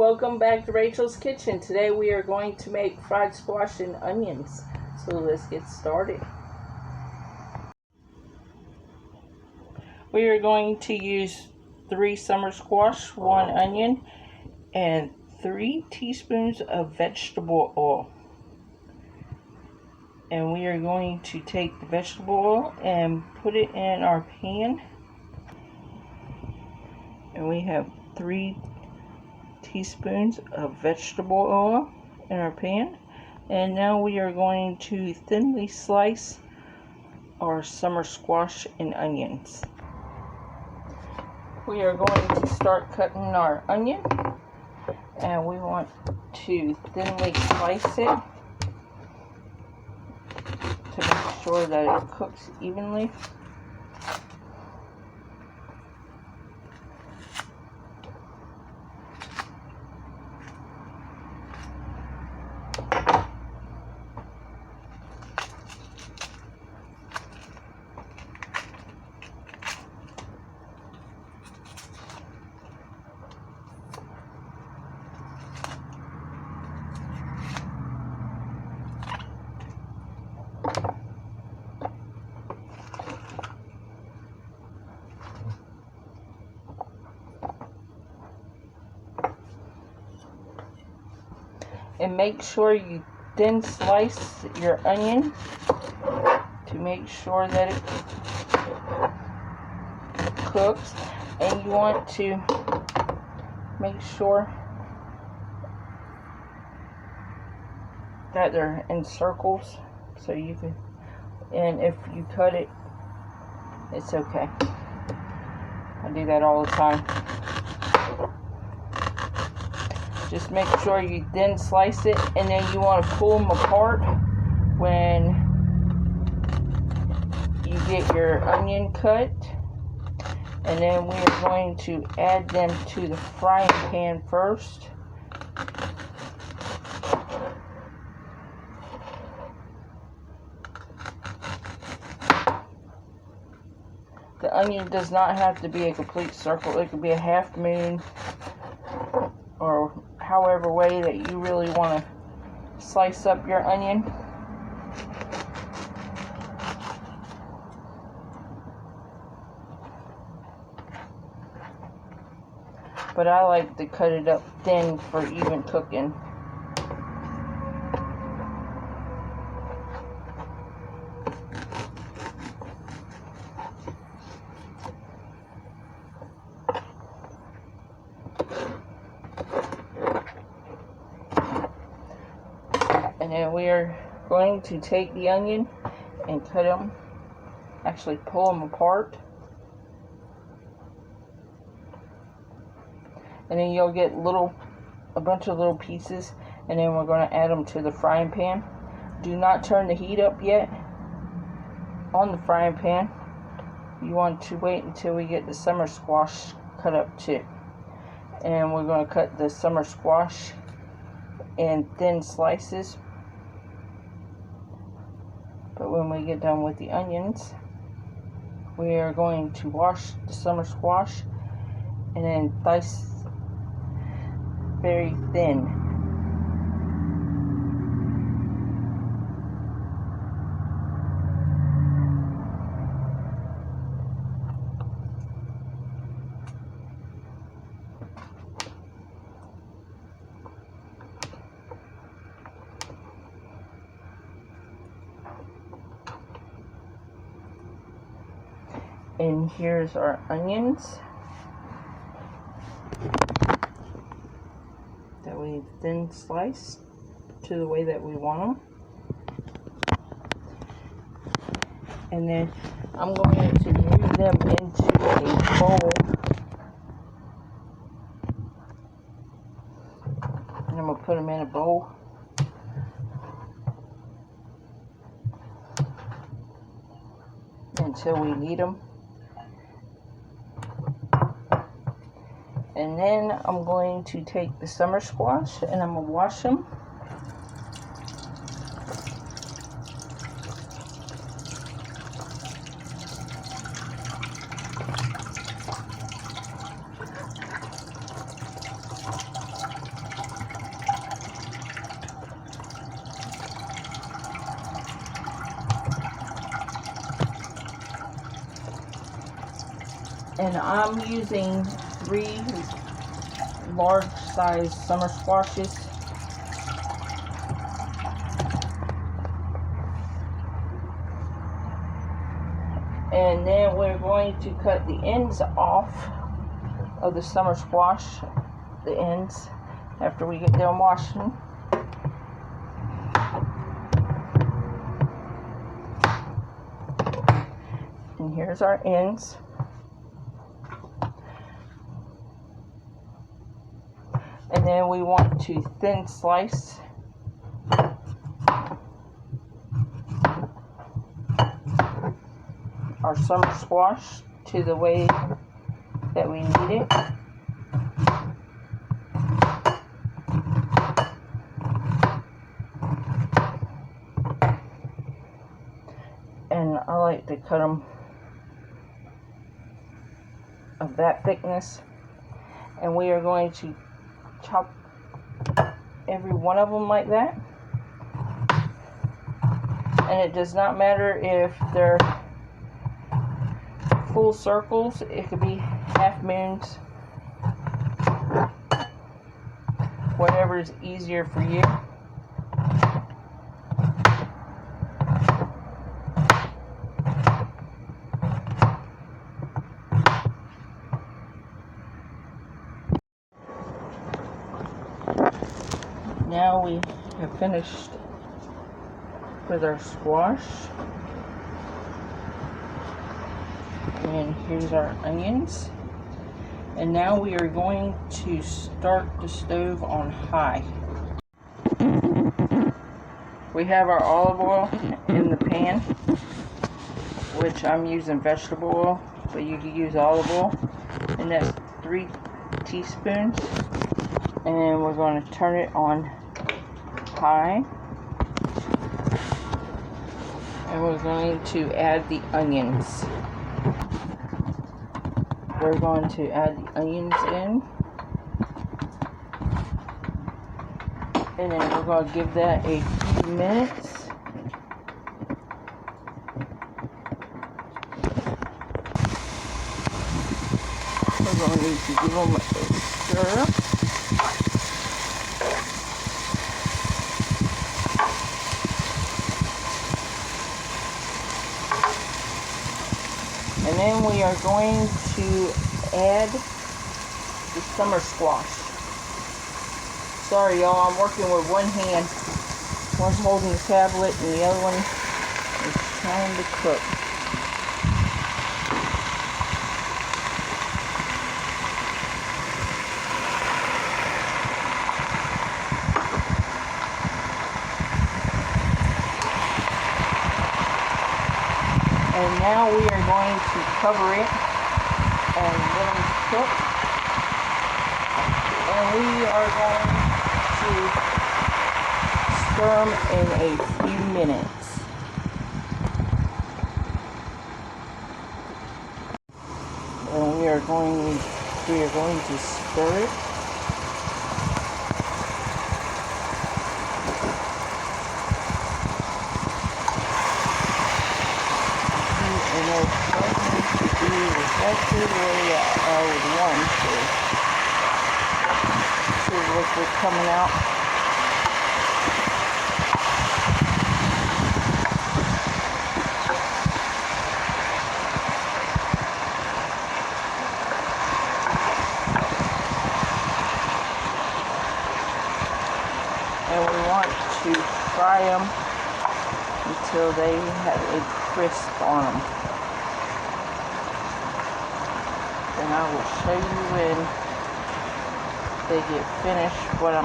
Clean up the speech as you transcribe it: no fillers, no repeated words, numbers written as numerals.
welcome back to Rachel's Kitchen. Today we are going to make fried squash and onions. So let's get started. We are going to use 3 summer squash, 1 onion, and 3 teaspoons of vegetable oil. And we are going to take the vegetable oil and put it in our pan. And we have 3 teaspoons of vegetable oil in our pan. And now we are going to thinly slice our summer squash and onions. We are going to start cutting our onion, and we want to thinly slice it to make sure that it cooks evenly. And make sure you thin slice your onion to make sure that it cooks. And you want to make sure that they're in circles so you can, and if you cut it, it's okay. I do that all the time. Just make sure you thin slice it, and then you want to pull them apart when you get your onion cut. And then we are going to add them to the frying pan first. The onion does not have to be a complete circle. It could be a half moon, or however way that you really want to slice up your onion. But I like to cut it up thin for even cooking. And then we are going to take the onion and cut them, actually pull them apart. And then you'll get a bunch of little pieces, and then we're going to add them to the frying pan. Do not turn the heat up yet on the frying pan. You want to wait until we get the summer squash cut up too. And we're going to cut the summer squash in thin slices. But when we get done with the onions, we are going to wash the summer squash and then dice very thin. And here's our onions that we thin sliced to the way that we want them. And then I'm going to move them into a bowl. And I'm going to put them in a bowl. Until we need them. And then I'm going to take the summer squash and I'm going to wash them. And I'm using 3 large size summer squashes. And then we're going to cut the ends off of the summer squash, the ends, after we get done washing. And here's our ends. And then we want to thin slice our summer squash to the way that we need it. And I like to cut them of that thickness. And we are going to chop every one of them like that. And it does not matter if they're full circles, it could be half moons, whatever is easier for you. Now we have finished with our squash. And here's our onions. And now we are going to start the stove on high. We have our olive oil in the pan, which I'm using vegetable oil, but you can use olive oil. And that's 3 teaspoons. And we're going to turn it on high. And we're going to add the onions. We're going to add the onions in. And then we're going to give that a few minutes. We're going to need to give them a stir. And then we are going to add the summer squash. Sorry y'all, I'm working with one hand. One's holding the tablet and the other one is trying to cook. And now we are going to cover it and let them cook. And we are going to stir them in a few minutes. And we are going to stir it. And it's starting to be exactly the way I would want to. See the liquid coming out. And we want to fry them until they have a crisp on them. And I will show you when they get finished what I'm